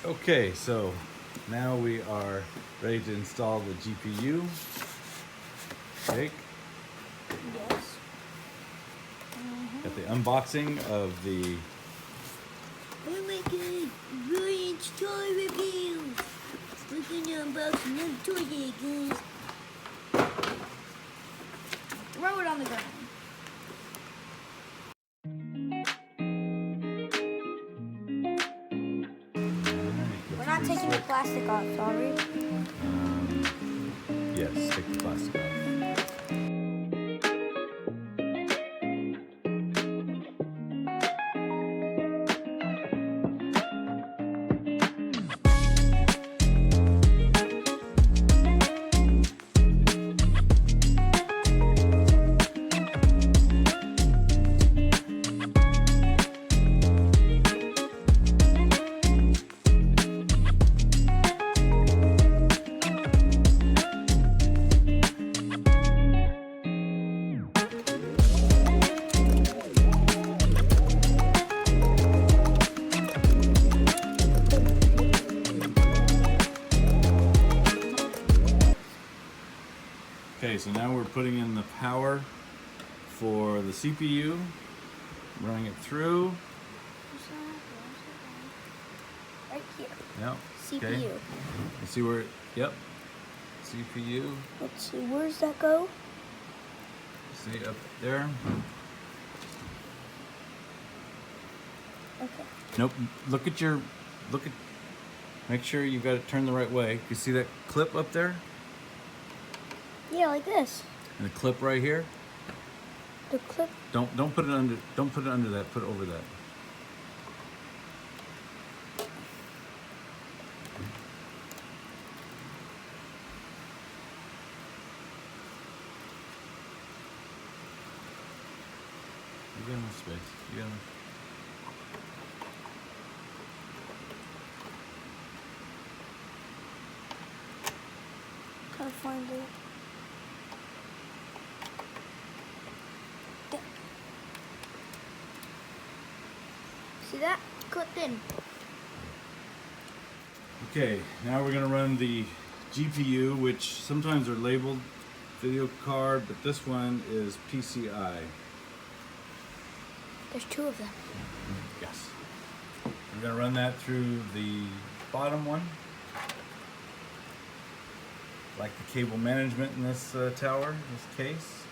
Okay, so now we are ready to install the GPU. Jake, Yes. got the unboxing of the Oh my god, Ryan's toy reviews. We're gonna unbox another toy today, guys. Throw it on the ground. We're not taking the plastic off, sorry. Yes, take the plastic off. Okay, so now we're putting in the power for the CPU, running it through. Right here. Yep. CPU. Okay. You see where? Yep. CPU. Let's see, where does that go? See up there? Okay. Nope. Look at. Make sure you got it turned the right way. You see that clip up there? Yeah, like this. And the clip right here? The clip. Don't put it under. Don't put it under that. Put it over that. You got enough space. You got enough. Gotta find it. There. See that? Clipped in. Okay, now we're gonna run the GPU, which sometimes are labeled video card, but this one is PCI. There's two of them. Yes. We're gonna run that through the bottom one, like the cable management in this tower, this case.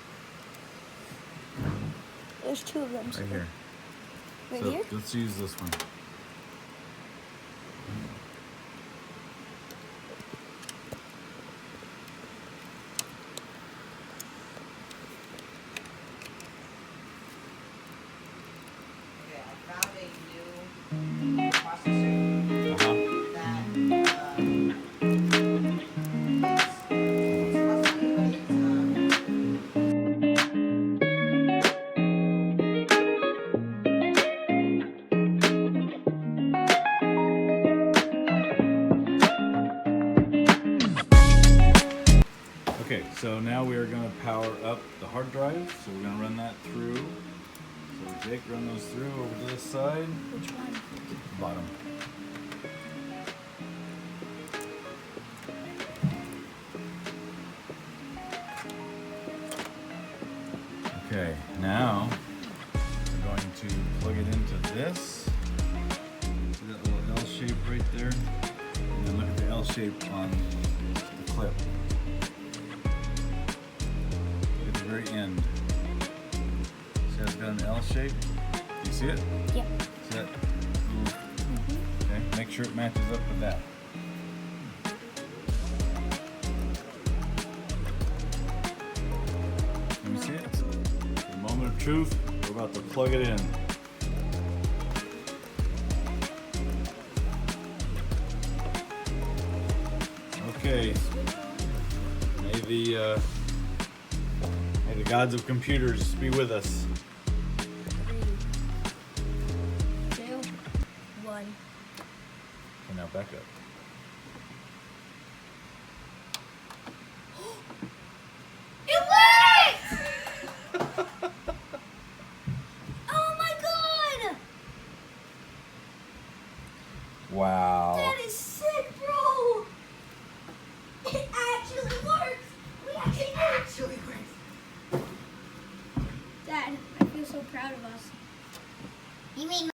There's two of them. Right here. Right So here? let's use this one. Okay, I found a new processor Uh-huh. that it's costly, but Okay, so now we are going to power up the hard drive. So we're going to run that through. So Jake, run those through over to this side. Which one? Bottom. Okay, now we're going to plug it into this. See that little L shape right there? And then look at the L shape on the clip. At the very end. See how it's got an L shape? Do you see it? Yep. See that? Okay, make sure it matches up with that. Let me see it. The moment of truth, we're about to plug it in. Okay. May the gods of computers be with us. 3, 2, 1. And now back up. It worked! Oh my god! Wow. That is so proud of us. You mean